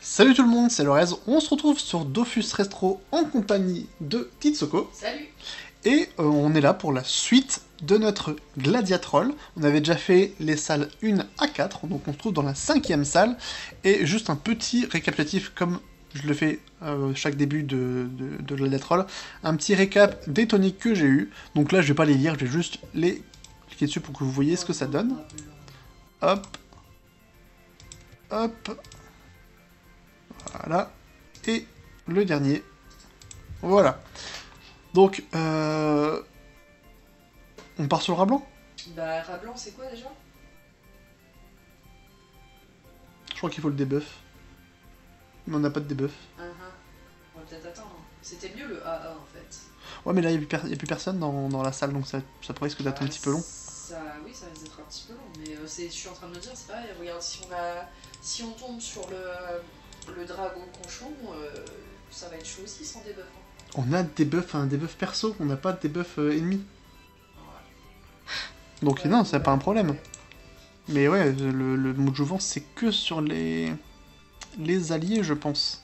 Salut tout le monde, c'est Lorez, on se retrouve sur Dofus Restro en compagnie de Titsoko. Salut. Et on est là pour la suite de notre Gladiatroll. On avait déjà fait les salles 1 à 4, donc on se trouve dans la 5e salle. Et juste un petit récapitulatif, comme je le fais chaque début de Gladiatroll, un petit récap des toniques que j'ai eu. Donc là je vais pas les lire, je vais juste les cliquer dessus pour que vous voyez ce que ça donne. Hop. Hop. Voilà. Et le dernier. Voilà. Donc, on part sur le rat blanc? Bah, rat blanc, c'est quoi déjà? Je crois qu'il faut le debuff. Mais on n'a pas de debuff. On va peut-être attendre. C'était mieux le AA en fait. Ouais, mais là, il n'y a plus personne dans la salle, donc ça pourrait risque d'être un petit peu long. Oui, ça risque d'être un petit peu long, mais je suis en train de me dire, c'est pareil, regarde, si on tombe sur le dragon conchon, ça va être chaud aussi sans debuff. Hein. On a un debuff perso, on n'a pas de debuff ennemi. Donc ouais, non, c'est pas un problème. Ouais. Mais ouais, le mot de jouvence, c'est que sur les alliés, je pense.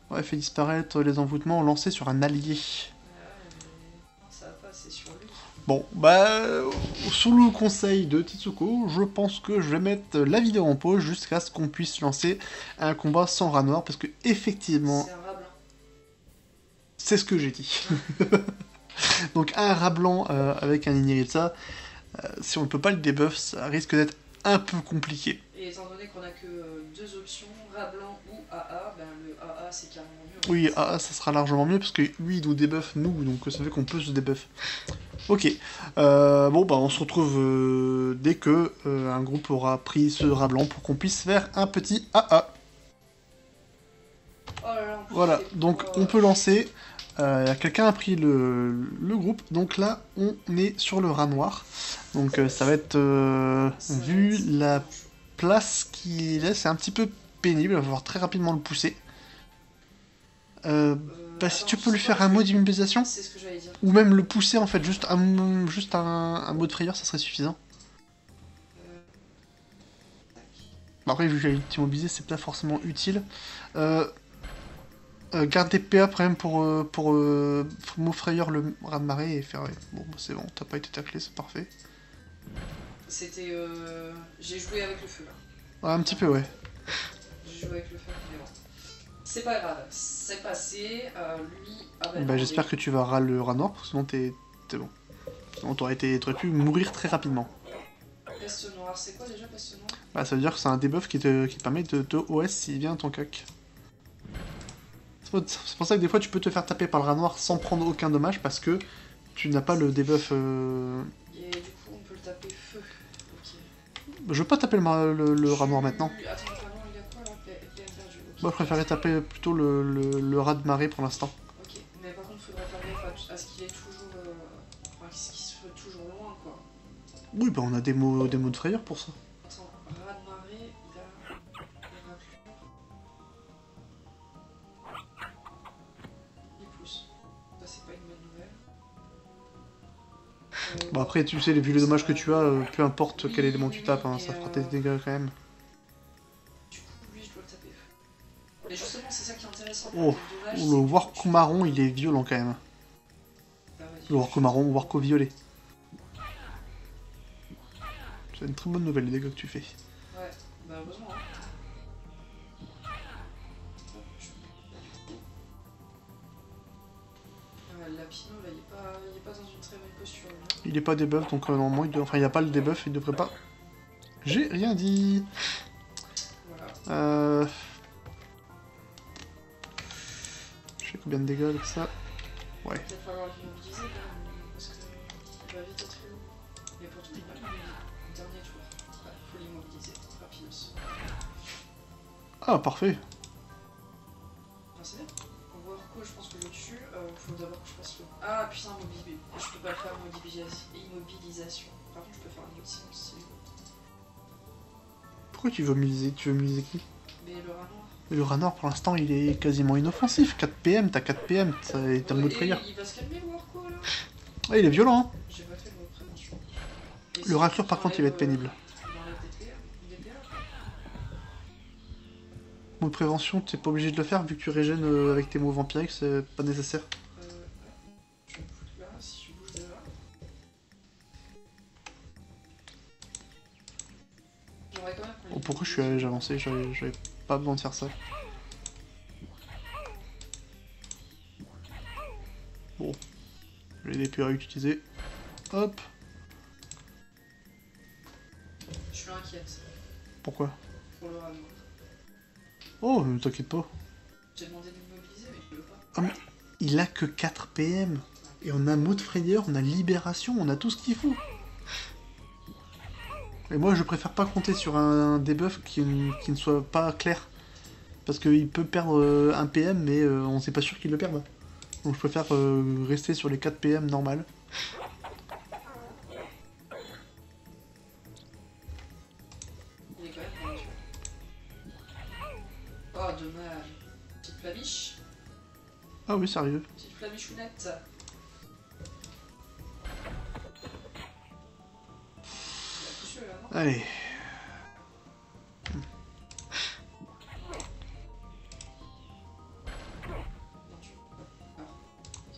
Ouais, fait disparaître les envoûtements lancés sur un allié. Non, ça va pas, c'est sur lui. Bon, bah, sous le conseil de Titsoko, je pense que je vais mettre la vidéo en pause jusqu'à ce qu'on puisse lancer un combat sans rat noir, parce que effectivement... C'est un rat blanc. C'est ce que j'ai dit. Donc un rat blanc avec un Inyritsa, si on ne peut pas le debuff, ça risque d'être un peu compliqué. Et étant donné qu'on a que deux options, rat blanc ou AA, ben le AA c'est carrément mieux. Oui, AA ça sera largement mieux, parce que lui il nous debuff nous, donc ça fait qu'on peut se debuff. Ok, bon bah on se retrouve dès que un groupe aura pris ce rat blanc pour qu'on puisse faire un petit AA. Oh là là, voilà, donc on peut lancer. Quelqu'un a pris le groupe, donc là on est sur le rat noir. Donc ça va être, vu la place qu'il laisse, c'est un petit peu pénible, il va falloir très rapidement le pousser. Bah si tu peux lui faire un mot d'immobilisation, c'est ce que j'allais dire. Ou même le pousser en fait, juste un mot de frayeur, ça serait suffisant. Bah, après vu que j'avais t'immobiliser, c'est pas forcément utile. Garde des PA quand même pour mot frayeur le raz de marée et faire... Bon bah, c'est bon, t'as pas été taclé, c'est parfait. C'était... J'ai joué avec le feu là. Ouais, un petit peu ouais. J'ai joué avec le feu, mais bon. C'est pas grave, c'est passé, lui... Ah bah j'espère que tu vas ras le rat noir, parce que sinon t'es bon. Sinon t'aurais pu mourir très rapidement. Peste noire, c'est quoi déjà peste noire? Bah ça veut dire que c'est un debuff qui te permet de OS s'il vient ton coq. C'est pour ça que des fois tu peux te faire taper par le rat noir sans prendre aucun dommage, parce que tu n'as pas le debuff... Et du coup on peut le taper feu. Okay. Je veux pas taper le rat noir maintenant. Attends, il y a quoi là? PM perdu. Okay. Moi je préférais taper plutôt le rat de marée pour l'instant. Ok, mais par contre il faudrait faire gaffe à ce qu'il est toujours... Enfin, qu'il se fait toujours loin quoi. Oui bah on a des mots de frayeur pour ça. Attends, rat de marée, il a... Il pousse. Ça c'est pas une bonne nouvelle. Bon après tu sais, vu les dommages que tu as, peu importe quel élément tu tapes, hein, ça fera tes dégâts quand même. Du coup lui je dois le taper. Mais justement c'est ça qui est intéressant. Oh, le Warco marron il est violent quand même. Le Warco marron ou Warco violet. C'est une très bonne nouvelle les dégâts que tu fais. Ouais, bah heureusement. Hein. Lapino là il est pas dans une très bonne posture. Là. Il est pas debuff donc normalement enfin il n'y a pas le debuff, il devrait pas... J'ai rien dit. Voilà. Je fais combien de dégâts avec ça? Ouais. Il va falloir l'immobiliser quand même, parce qu'il va vite être lourd. Mais pourtant il va le dernier tour. Ouais, faut l'immobiliser, rapidos. Ah parfait. Ah c'est bien. On voit quoi, je pense que je le tue, faut d'abord que je fasse le... Ah putain, mobiliser. Je peux pas le faire immobilisation. Par contre je peux faire un autre silence si je veux. Pourquoi tu veux miser qui? Mais le rat noir. Le rat noir pour l'instant il est quasiment inoffensif. 4 PM, t'as 4 PM, t'as un mot de frayeur. Il va se calmer le Warco là. Ah il est violent hein. J'ai pas fait de prévention. Le raclure par contre il va être pénible. Mot de prévention, t'es pas obligé de le faire vu que tu régènes avec tes mots vampiriques, c'est pas nécessaire. Ouais. Je vais me foutre là, si je bouge de là. J'aimerais quand même qu'on Oh, pourquoi je suis allé avancé? J'avais pas besoin de faire ça. Bon. J'ai des PA à utiliser. Hop. Je suis inquiète Pourquoi? pour le rat noir. Oh, ne t'inquiète pas. J'ai demandé de l'immobiliser, mais il veut pas. Ah mais il a que 4 PM. Et on a mot de frayeur, on a libération, on a tout ce qu'il faut. Et moi je préfère pas compter sur un debuff qui ne soit pas clair. Parce qu'il peut perdre un PM mais on sait pas sûr qu'il le perde. Donc je préfère rester sur les 4 PM normales. Il est quand même pas tué. Oh, dommage. Petite flamiche. Ah oui, sérieux. Petite flamichounette. Il a poussé là, non? Allez. Non, tu peux pas. Ah, ok.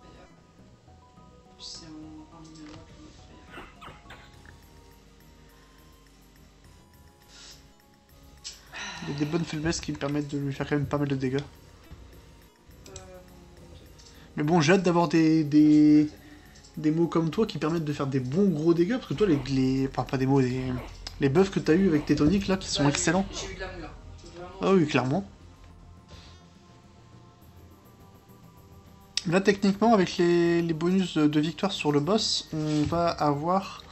D'ailleurs, c'est en numéro que le frère. Il y a des bonnes faiblesses qui me permettent de lui faire quand même pas mal de dégâts. Mais bon, j'ai hâte d'avoir des mots comme toi qui permettent de faire des bons gros dégâts, parce que toi, enfin pas des mots, les buffs que t'as eu avec tes toniques là, qui sont excellents. J'ai eu de la moula. Vraiment. Ah oui, clairement. Là, techniquement, avec les bonus de victoire sur le boss, on va avoir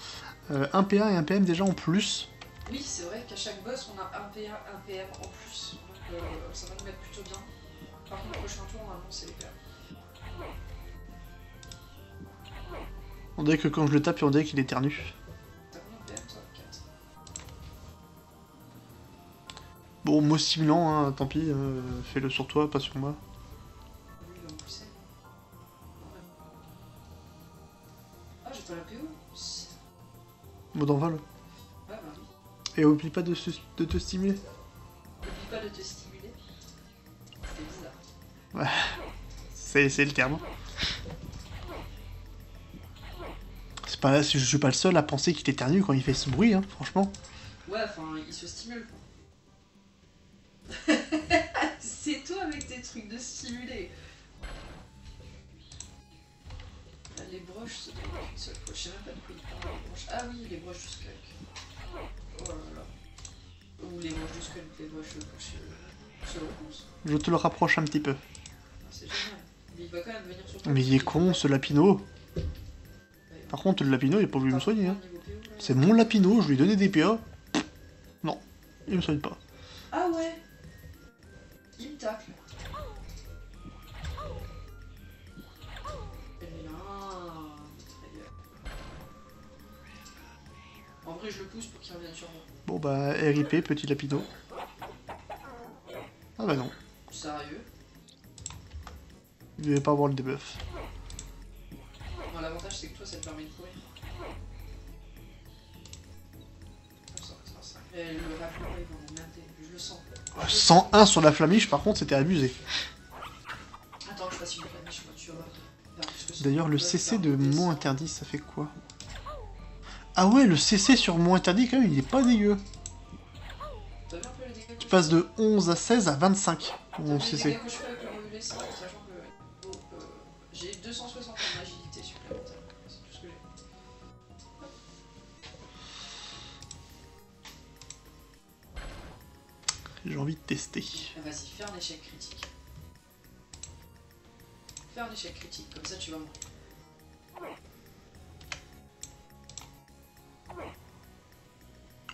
un PA et un PM déjà en plus. Oui, c'est vrai qu'à chaque boss, on a un PA, un PM en plus. Donc ça va nous mettre plutôt bien. Par contre, le prochain tour, normalement, c'est les PA. On dirait que quand je le tape, on dirait qu'il éternue. T'as combien de PM, toi? 4. Bon, mot stimulant, hein, tant pis, fais-le sur toi, pas sur moi. Lui, il va me pousser. Non, même. Ah, j'ai pas la PO. Mot d'envol. Ouais, bah oui. Et oublie pas de te stimuler. N'oublie pas de te stimuler. C'était bizarre. Ouais, c'est le terme. C'est pas, je suis pas le seul à penser qu'il éternue quand il fait ce bruit, hein, franchement. Ouais, enfin, il se stimule, quoi. C'est toi avec tes trucs de stimuler. Les broches, c'est qu'une seule fois. Je sais même pas de quoi il parle, les broches. Ah oui, les broches du skunk. Oh là là. Ou les broches du skunk, les broches se repoussent. Je te le rapproche un petit peu. Ah, c'est génial. Mais il va quand même venir sur toi. Mais il est con, ce lapino. Par contre, le lapino, il a pas voulu me soigner. Hein. C'est mon lapino, je lui ai donné des PA. Non, il me soigne pas. Ah ouais. Il me tacle. Et là, très bien. En vrai, je le pousse pour qu'il revienne sur moi. Bon bah, RIP, petit lapino. Ah bah non, Sérieux? il devait pas avoir le debuff. Bon, l'avantage, c'est que toi, ça te permet de courir. 985. Et le rafleur, il va m'emmerder. Je le sens. 101 sur la flamiche, par contre, c'était abusé. Attends, que je fasse une flamiche, moi, tu vas voir. D'ailleurs, le CC de mot interdit, ça fait quoi? Ah ouais, le CC sur mot interdit, quand même, il est pas dégueu. T'as vu un peu les dégâts que Tu je passes de 11 à 16 à 25, T'as mon vu les CC. dégâts que je fais avec le modulé, sachant que oh, j'ai 260 en agilité supplémentaire. C'est tout ce que j'ai. J'ai envie de tester. Ah, vas-y, fais un échec critique. Fais un échec critique, comme ça tu vas mourir.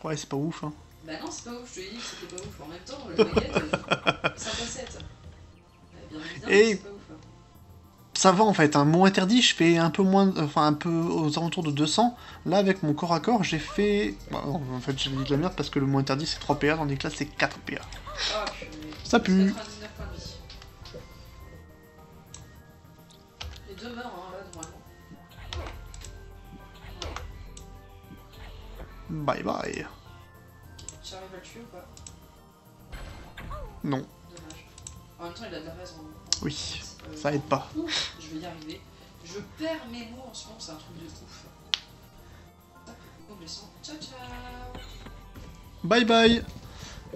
Ouais, c'est pas ouf, hein. Bah non, c'est pas ouf, je te l'ai dit que c'était pas ouf. En même temps, le baguette, 5 à 7. Bien évidemment, Et- c'est pas ouf. Hein. Ça va, en fait, un mot interdit, je fais un peu moins, enfin, un peu aux alentours de 200. Là, avec mon corps à corps, j'ai fait... Bah, non, en fait, j'ai dit de la merde parce que le mot interdit, c'est 3 PA, tandis que là, c'est 4 PA. Ah, purée. Ça pue. 99 points de vie. Les deux meurent, hein, là, normalement. Bye bye. J'arrive à le tuer ou pas? Non. Dommage. En même temps, il a de la raison. Oui, ça aide pas. Je vais y arriver. Je perds mes mots en ce moment, c'est un truc de ouf. Donc, descend. Ciao, ciao. Bye bye.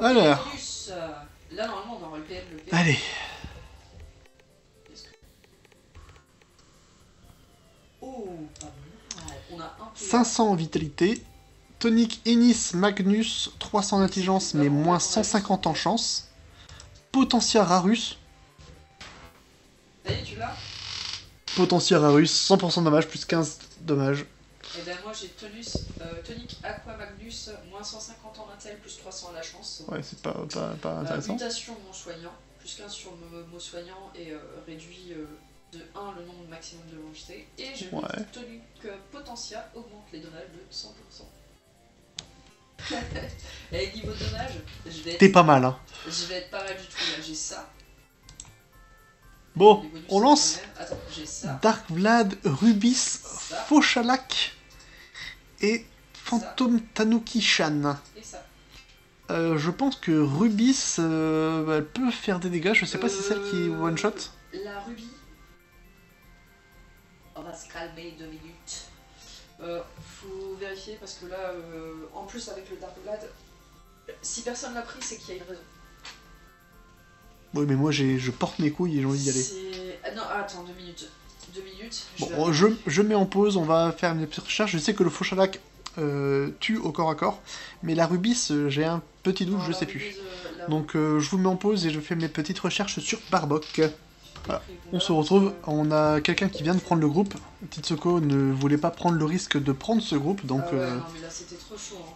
Alors. Bonus. Là, normalement, on va avoir le PM. Allez. Oh, pas mal. On a un PM. 500 en vitalité. Tonique Ennis Magnus, 300 en intelligence, mais moins 150 en chance. Potentia Rarus. Ça y est, tu l'as? Potentia Rarus, 100% dommage, plus 15 dommages. Et ben moi j'ai Tonic Aqua Magnus, moins 150 en intel, plus 300 à la chance. Ouais, c'est pas intéressant. Mutation mon soignant, plus 15 sur le mot soignant et réduit de 1 le nombre maximum de longévité. Et je Ouais. Tonic Potentia augmente les dommages de 100%. Et niveau dommage, je vais être... T'es pas mal, hein. Je vais être pas mal du tout là, j'ai ça. Bon, Les bonus, on c'est lance. quand même- Attends, j'ai ça. Dark Vlad, Rubis, Fauchalak et Phantom Tanuki Shan. Et ça. Je pense que Rubis, elle peut faire des dégâts. Je sais pas si c'est celle qui one shot. La rubis. On va se calmer 2 minutes. Faut vérifier parce que là, en plus avec le Dark Blood, si personne l'a pris, c'est qu'il y a une raison. Oui, mais moi je porte mes couilles et j'ai envie d'y aller. Ah non, attends, 2 minutes. 2 minutes. Bon, je mets en pause, on va faire une petite recherche. Je sais que le Fauchalak tue au corps à corps, mais la Rubis, j'ai un petit doute, je sais plus. Donc je vous mets en pause et je fais mes petites recherches sur Barbock. Voilà. On se retrouve, on a quelqu'un qui vient de prendre le groupe. Titsoko ne voulait pas prendre le risque de prendre ce groupe, donc... Ah ouais, non mais là c'était trop chaud. Hein.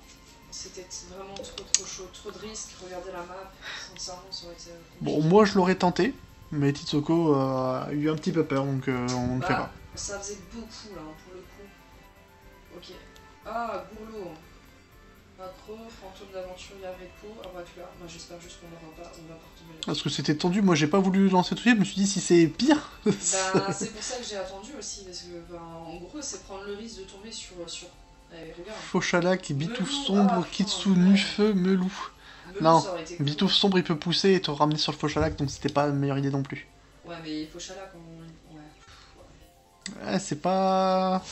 C'était vraiment trop chaud, trop de risques. Regardez la map, sincèrement ça aurait été... Bon, moi je l'aurais tenté, mais Titsoko a eu un petit peu peur, donc on le fera. Ça faisait beaucoup là, hein, pour le coup. Ok. Ah, Gourlot. Macro, fantôme d'aventure, il y a Repo. Ah bah tu l'as. Moi j'espère juste qu'on n'aura pas. On va pas retomber là. Parce que c'était tendu, moi j'ai pas voulu lancer tout de suite, je me suis dit si c'est pire. Bah c'est pour ça que j'ai attendu aussi, parce que en gros c'est prendre le risque de tomber sur... Allez, regarde. Fauchalak, Bitouf Melou, sombre, Kitsunu, feu, Melou. Melou, Non, ça aurait été cool. Bitouf sombre il peut pousser et te ramener sur le Fauchalak, donc c'était pas la meilleure idée non plus. Ouais mais Fauchalak, ouais. Ouais, c'est pas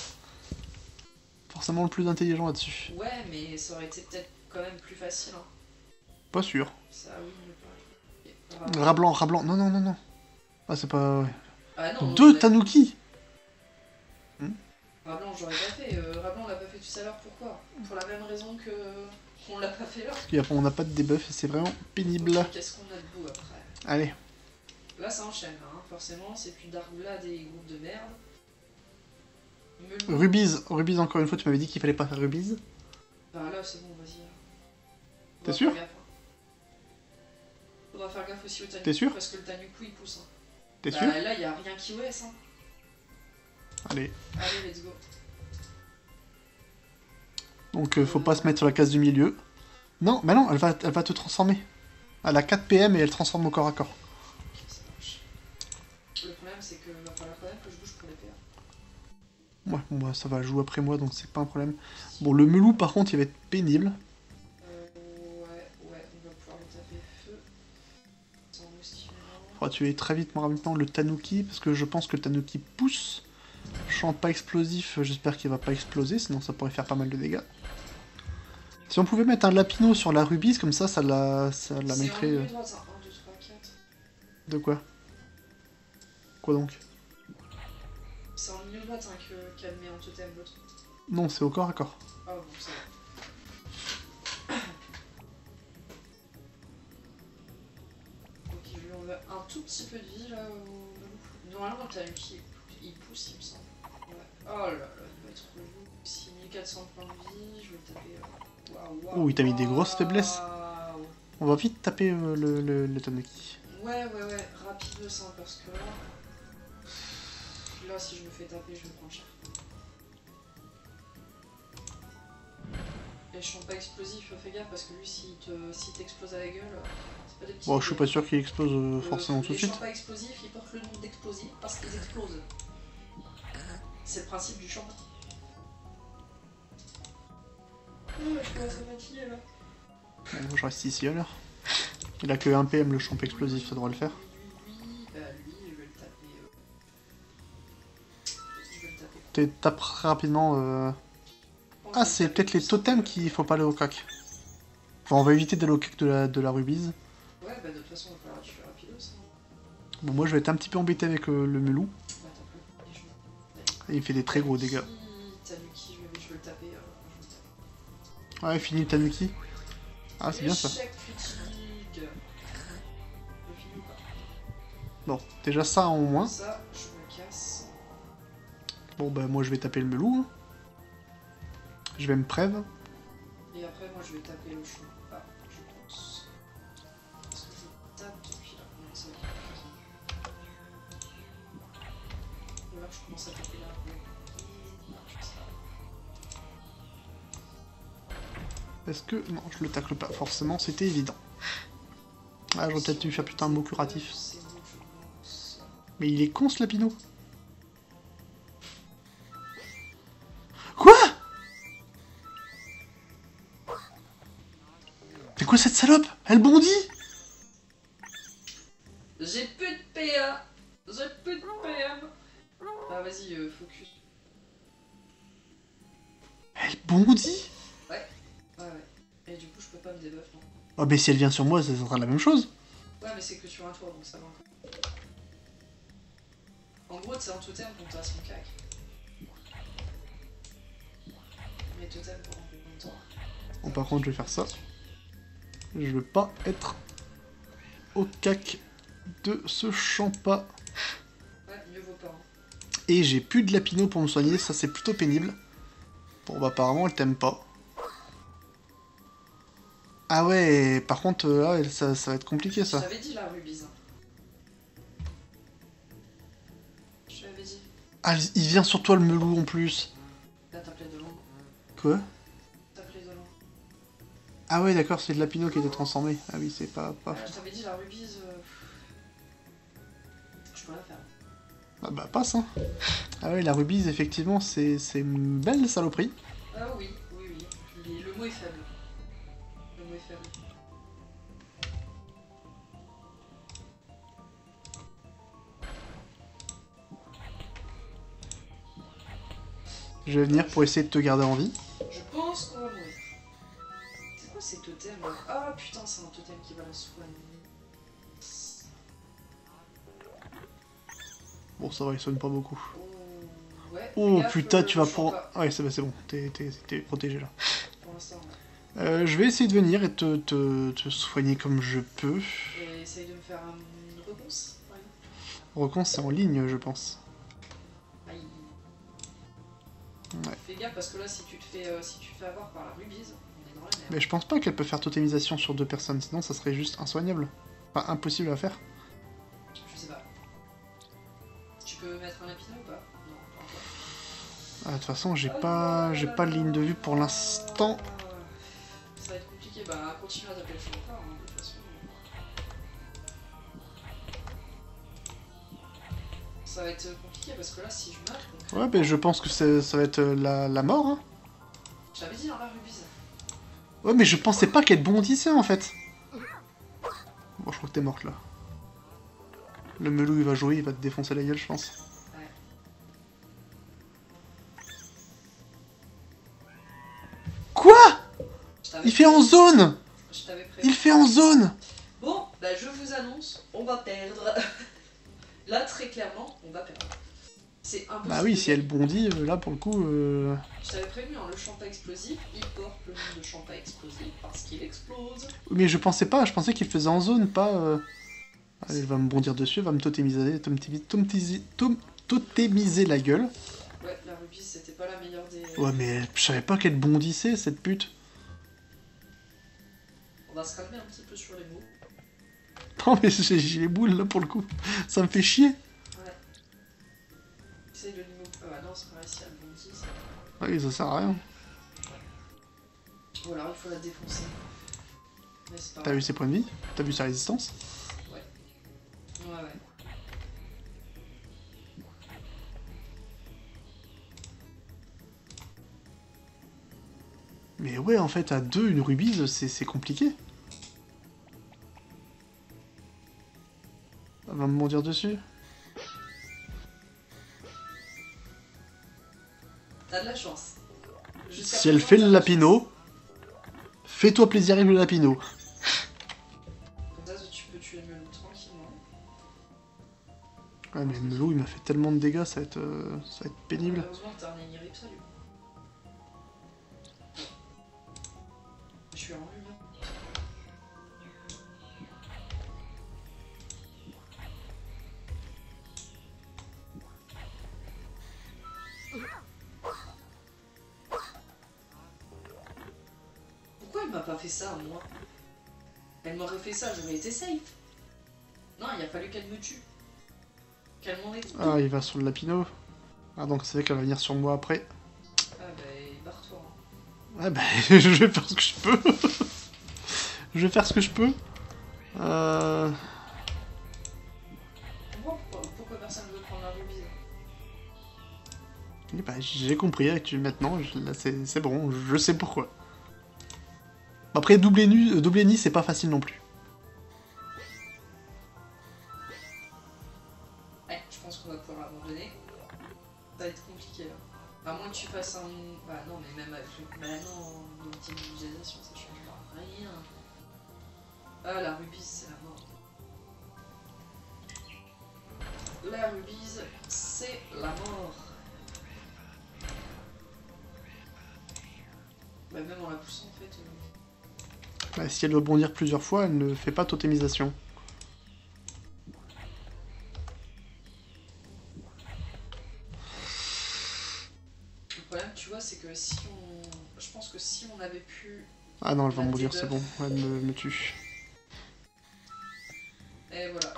forcément le plus intelligent là-dessus. Ouais mais ça aurait été peut-être quand même plus facile. Hein. Pas sûr. Ça oui, mais pas... Rablan, non. Ah c'est pas... Ouais. Ah non, Deux Tanuki. Rablan j'aurais pas fait, Rablan on l'a pas fait tout à l'heure, pourquoi? Pour la même raison que qu'on l'a pas fait là. Parce qu'après on n'a pas de debuff et c'est vraiment pénible. Okay, qu'est-ce qu'on a de beau après? Allez. Là ça enchaîne, hein. Forcément c'est plus Dark Blood et groupes de merde. Rubis encore une fois, tu m'avais dit qu'il fallait pas faire Rubis. Bah là c'est bon, vas-y. T'es sûr? Faudra faire gaffe aussi au Tanuku. T'es sûr? Parce que le Tanuku il pousse. Hein. T'es sûr? Là y a rien qui OS. Hein. Allez. Allez, let's go. Donc faut pas se mettre sur la case du milieu. Non, mais non, elle va te transformer. Elle a 4 PM et elle transforme au corps à corps. Ok, ça marche. Le problème c'est que va falloir quand même que je bouge pour les PA. Ouais, bon bah ça va jouer après moi donc c'est pas un problème. Bon, le Melou par contre il va être pénible. Ouais, on va pouvoir le taper feu. Faudra tuer très vite maintenant le Tanuki parce que je pense que le Tanuki pousse. Champ pas explosif, j'espère qu'il va pas exploser, sinon ça pourrait faire pas mal de dégâts. Si on pouvait mettre un Lapino sur la Rubis, comme ça la mettrait... En droite, 1, 2, 3, 4. De quoi? Quoi donc? C'est en milieu droite hein, qu'elle met en totem l'autre. Non, c'est au corps à corps. Ah bon, ça va. Ok, je lui envoie un tout petit peu de vie là au... Normalement le Tanuki il pousse il me semble. Ouais. Oh là là, il va être relou. 6400 points de vie, je vais le taper... Oh, il t'a mis des grosses faiblesses. On va vite taper le Tanuki. Ouais, rapide ça, parce que là, si je me fais taper, je me prends cher. Et je sens pas explosif, fais gaffe, parce que lui, si t'explose à la gueule, c'est pas des petits... Bon, je suis pas sûr qu'il explose forcément tout de suite. Les champs pas explosifs, ils portent le nom d'explosifs parce qu'ils explosent. C'est le principe du champ. Oh, je commence à fatiguer là. Bon, je reste ici alors. Il a que 1 PM le champ explosif, ça devrait le faire. Bah lui, je vais le taper. Je vais le taper. T'es tapes rapidement. Ah, c'est peut-être les totems qu'il faut pas aller au cac. Enfin, on va éviter d'aller au cac de la rubise. Ouais, bah de toute façon, on va falloir la tuer rapidos. Hein. Bon, moi je vais être un petit peu embêté avec le melou. Ouais, t'as pas les genoux. Et il fait des très gros dégâts. Tanuki, je vais le taper. Je vais le taper. Ouais, fini Tanuki. Ah, c'est bien ça. Échec critique. Je finis ou pas? Bon, déjà ça en moins. Ça, je me casse. Bon, bah moi je vais taper le melou. Hein. Je vais me prêve. Et après, moi, je vais taper le chou. Ah, je pense. Est-ce que je tape depuis là? Non, ça va être ou alors je commence à taper là. Non, je sais pas. Est-ce que... Non, je le tacle pas. Forcément, c'était évident. Ah, j'aurais peut-être dû faire putain un mot curatif. C'est bon, je pense. Mais il est con ce lapino. Quoi? C'est quoi cette salope? Elle bondit? J'ai plus de PA. J'ai plus de PM. Ah, vas-y, focus. Elle bondit? Ouais, ouais. Et du coup, je peux pas me débuff, non? Oh, mais si elle vient sur moi, ça sera la même chose. Ouais, mais c'est que sur un tour, donc ça va. En gros, c'est un totem contre à son cac. Mais totem pour un peu longtemps. Bon, par contre, je vais faire ça. Je veux pas être au cac de ce champa. Ouais, mieux vaut pas. Hein. Et j'ai plus de lapino pour me soigner, ça c'est plutôt pénible. Bon, bah apparemment, elle t'aime pas. Ah ouais, par contre, ça va être compliqué, Je ça. t'avais dit la rubise. Je t'avais dit. Ah, il vient sur toi, le melou, en plus. Là, t'as plein de long. Quoi? T'as plein de long. Ah ouais, d'accord, c'est le lapino qui a été transformé. Ah oui, c'est pas... Je t'avais dit la rubise. Je peux la faire. Ah bah, passe, hein. Ah ouais, la rubise, effectivement, c'est une belle saloperie. Ah oui, oui, oui. Le mot est faible. Le mot est faible. Je vais venir pour essayer de te garder en vie. Je pense qu'on va mourir. C'est quoi ces totems là? Ah putain, c'est un totem qui va la soigner. Bon, ça va, il soigne pas beaucoup. Oh, ouais, Oh fais gaffe, putain, tu vas je pour... sens pas. Ah ouais, c'est bon, t'es protégé là. Pour l'instant, ouais. Je vais essayer de venir et te soigner comme je peux. Et essaye de me faire une réponse. Ouais. Recon, c'est en ligne, je pense. Aïe. Ouais. Fais gaffe parce que là, si tu te fais avoir par la rubise, on est dans la merde. Mais je pense pas qu'elle peut faire totémisation sur 2 personnes, sinon ça serait juste insoignable. Enfin, impossible à faire. Je sais pas. Tu peux mettre un lapino ou pas? Non, pas encore. Ah, de toute façon, j'ai pas de ligne de vue pour l'instant. Ça va être compliqué. Bah, continue à taper le champ encore, hein, de toute façon. Ça va être compliqué parce que là, si je meurs... Ouais, mais je pense que ça va être la mort, hein. J'avais dit dans la rubise. Ouais, mais je pensais pas qu'elle bondissait, en fait. Bon, je crois que t'es morte, là. Le melou, il va jouer, il va te défoncer la gueule, je pense. Ouais. Quoi? Je t'avais Il fait en zone! Je t'avais prévenu. Il fait en zone! Bon, bah je vous annonce, on va perdre. Là, très clairement, on va perdre. C'est impossible. Bah oui, si elle bondit, là, pour le coup... Je t'avais prévenu, hein, le champa explosif, il porte le nom de champa explosif parce qu'il explose. Mais je pensais qu'il faisait en zone, pas... Allez, elle va me bondir dessus, elle va me totémiser la gueule. Ouais, la rubis, c'était pas la meilleure des... Ouais, mais je savais pas qu'elle bondissait, cette pute. On va se calmer un petit peu sur les mots. Non, mais j'ai les boules, là, pour le coup. Ça me fait chier. Ouais. Essaye de l'immo... Ah non, c'est pas réussi à le bondit, ça... Oui, ça sert à rien. Ou alors il faut la défoncer. Mais c'est pas T'as vu ses points de vie? T'as vu sa résistance? Ouais. Ouais, ouais. Mais ouais, en fait, à 2, une rubise, c'est compliqué. Elle va me bondir dessus. T'as de la chance. Si elle fait le lapino, fais-toi plaisir avec le lapino. Comme ça, tu peux tuer Melou tranquillement. Ouais, mais Melou, il m'a fait tellement de dégâts, ça va être pénible. Heureusement que t'as un Enirip, salut. Je suis en lumière. Pourquoi elle m'a pas fait ça, moi? Elle m'aurait fait ça, j'aurais été safe. Non, il a fallu qu'elle me tue. Qu'elle m'en ait. Ah, il va sur le lapino. Ah, donc c'est vrai qu'elle va venir sur moi après. Ah bah, barre-toi. Hein. Ah bah, je vais faire ce que je peux. Je vais faire ce que je peux. Pourquoi personne ne veut prendre la rubis? Eh bah, j'ai compris, maintenant, là c'est bon, je sais pourquoi. Après, double ennemi, c'est pas facile non plus. Ouais, je pense qu'on va pouvoir abandonner. Ça va être compliqué là. À moins que tu fasses un... Bah non, mais même avec le... Bah non, l'optimisation, ça changera rien. Ah, la rubis, c'est la mort. La rubis, c'est la mort. Bah même en la poussant, en fait... Bah, si elle doit bondir plusieurs fois, elle ne fait pas totémisation. Le problème, tu vois, c'est que si on... Je pense que si on avait pu... Ah non, elle va mourir, c'est bon, elle me tue. Et voilà.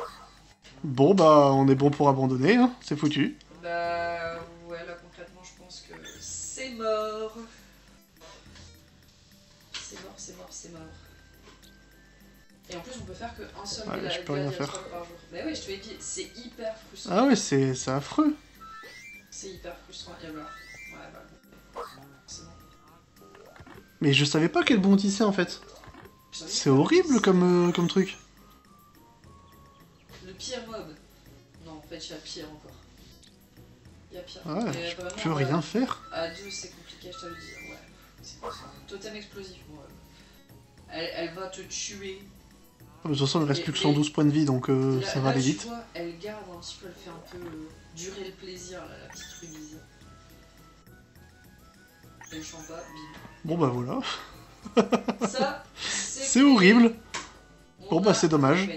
Bon, bah, on est bon pour abandonner, hein, c'est foutu. Bah... Ouais, là, concrètement, je pense que c'est mort. C'est mort. Et en plus, on peut faire qu'un seul Ouais, je peux rien faire. par jour. Mais oui, je te l'ai dit, c'est hyper frustrant. Ah ouais, c'est affreux. C'est hyper frustrant. Et voilà. Ouais, bah, c'est bon. Mais je savais pas qu'elle bondissait en fait. C'est horrible comme truc. Le pire mob. Non, en fait, il y a pire encore. Il y a pire. Ouais, je peux rien faire. À deux, c'est compliqué, je t'avais dit. Ouais, c'est quoi ça? Totem explosif, moi. Elle va te tuer. De toute façon, il reste plus que 112 points de vie, donc ça va aller vite. Tu vois, elle garde un petit peu, elle fait un peu durer le plaisir, là, la petite rubise. Elle chante pas, bim. Bon bah voilà. Ça, c'est horrible. Bon bah c'est dommage.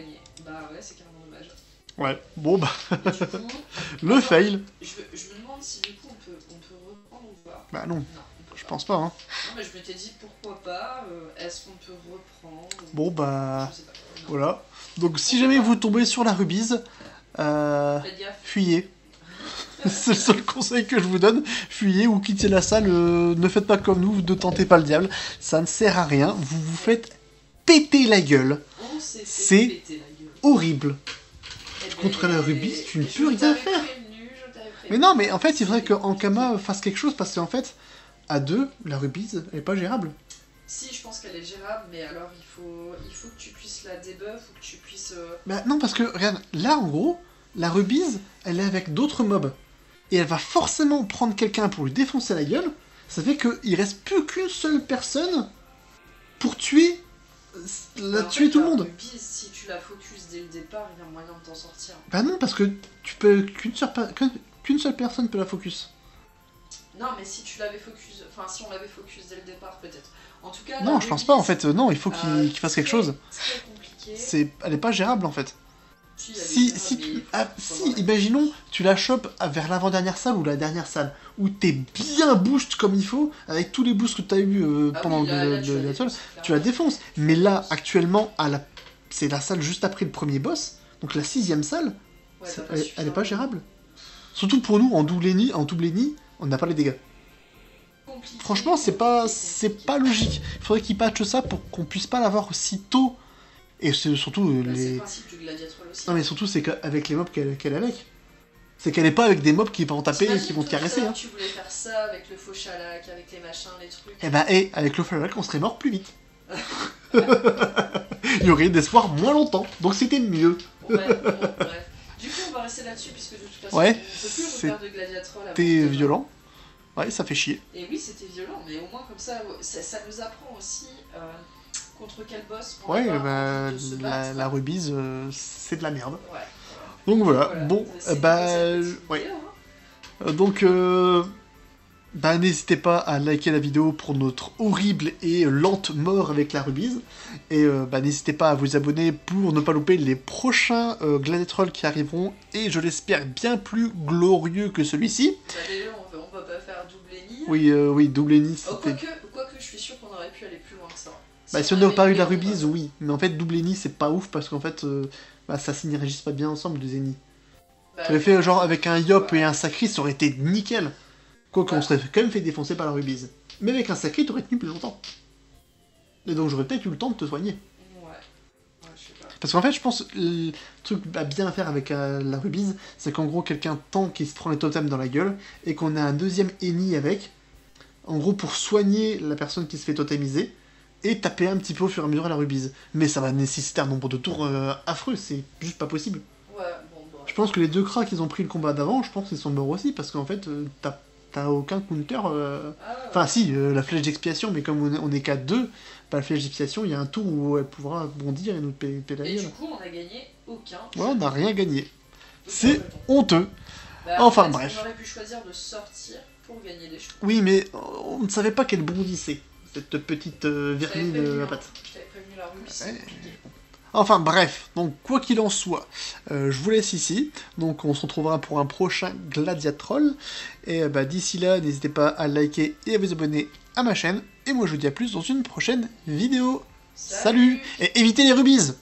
Bah ouais, c'est carrément dommage. Ouais, bon bah... Coup, le fail. Je me demande si du coup on peut reprendre ou pas. Bah non, je pense pas. Hein. Non mais je m'étais dit pourquoi pas, est-ce qu'on peut reprendre Bon bah... Je sais pas. Voilà. Donc si jamais vous tombez sur la rubise, fuyez. C'est le seul conseil que je vous donne. Fuyez ou quittez la salle. Ne faites pas comme nous, ne tentez pas le diable. Ça ne sert à rien. Vous vous faites péter la gueule. C'est horrible. Contre la rubise, tu ne peux rien faire. Mais non, mais en fait, il faudrait qu'Ankama fasse quelque chose parce qu'en fait, à deux, la rubise, elle est pas gérable. Si, je pense qu'elle est gérable, mais alors il faut que tu puisses la debuff ou que tu puisses... Bah non, parce que, regarde, là, en gros, la rubise, elle est avec d'autres mobs. Et elle va forcément prendre quelqu'un pour lui défoncer la gueule. Ça fait qu'il reste plus qu'une seule personne pour tuer... tuer tout le monde. La rubise, si tu la focus dès le départ, il y a moyen de t'en sortir. Bah non, parce que tu peux qu'une seule personne peut la focus. Non, mais si tu l'avais focus... Enfin, si on l'avait focus dès le départ, peut-être. En tout cas... Non, je pense pas, en fait. Non, il faut qu'il fasse quelque chose. C'est compliqué. Elle est pas gérable, en fait. Si, imaginons, tu la chopes vers l'avant-dernière salle ou la dernière salle, où t'es bien boost comme il faut, avec tous les boosts que t'as eu pendant la salle, tu la défonces. Mais là, actuellement, c'est la salle juste après le premier boss, donc la 6ème salle, elle est pas gérable. Surtout pour nous, en double ennemi, on n'a pas les dégâts. Franchement, c'est pas logique. Il faudrait qu'ils patchent ça pour qu'on puisse pas l'avoir si tôt. Et c'est surtout c'est le principe du gladiatroll aussi. Non mais surtout c'est qu'avec les mobs qu'elle est avec. C'est qu'elle est pas avec des mobs qui vont taper et qui vont te caresser. Hein. Tu voulais faire ça avec le faux chalak, avec les machins, les trucs. Eh bah avec le faux chalak on serait mort plus vite. Il y aurait d'espoir moins longtemps, donc c'était mieux. Ouais, bon, bref. Du coup, on va rester là-dessus, puisque de toute façon, Ouais, on peut plus refaire de Gladiatroll avant c'était demain. violent. Ouais, ça fait chier. Et oui, c'était violent, mais au moins comme ça nous apprend aussi contre quel boss on Ouais, va bah, envie de se battre. la rubise, c'est de la merde. Ouais, Donc voilà, voilà. bon, C'est bah, cette petite ouais. vidéo, hein. Donc, bah, n'hésitez pas à liker la vidéo pour notre horrible et lente mort avec la rubise. Et bah, n'hésitez pas à vous abonner pour ne pas louper les prochains Gladiatrolls qui arriveront. Et je l'espère bien plus glorieux que celui-ci. Bah, déjà, on va pas faire double ennemi. Oui, double ennemi, Oh, c'était... quoique, je suis sûr qu'on aurait pu aller plus loin que ça. Bah, si on n'avait avait pas eu eu la des rubise, combats. oui. Mais en fait, double ennemi, c'est pas ouf parce qu'en fait, bah, ça synergise pas bien ensemble, les ennemis. Bah, Tu l'avais fait genre avec un Yop ouais. et un Sacri, ça aurait été nickel. Quoique on Ouais. serait quand même fait défoncer par la rubise. Mais avec un Sacri, t'aurais tenu plus longtemps. Et donc j'aurais peut-être eu le temps de te soigner. Ouais, je sais pas. Parce qu'en fait, je pense le truc à bien faire avec la rubise, c'est qu'en gros, quelqu'un tank qui se prend les totems dans la gueule, et qu'on a un deuxième ennemi avec, en gros, pour soigner la personne qui se fait totemiser, et taper un petit peu au fur et à mesure à la rubise. Mais ça va nécessiter un nombre de tours affreux, c'est juste pas possible. Ouais, bon, bah. Je pense que les deux cracks qui ont pris le combat d'avant, je pense qu'ils sont morts aussi, parce qu'en fait, t'as aucun counter. Ah, ouais. Enfin, si, la flèche d'expiation, mais comme on est qu'à deux, bah, la flèche d'expiation, il y a un tour où elle pourra bondir et nous péter la Et gueule. du coup, on a gagné aucun. Ouais, on n'a rien gagné. Donc, C'est on honteux. Bah, Enfin, en fait, bref. On aurait pu choisir de sortir pour gagner des choses. Oui, mais on ne savait pas qu'elle bondissait, cette petite vermine à pattes. Je t'avais prévenu la rue, Ouais. c'est compliqué. Enfin bref, donc quoi qu'il en soit, je vous laisse ici, donc on se retrouvera pour un prochain Gladiatroll, et bah, d'ici là, n'hésitez pas à liker et à vous abonner à ma chaîne, et moi je vous dis à plus dans une prochaine vidéo. Salut. Et évitez les rubises.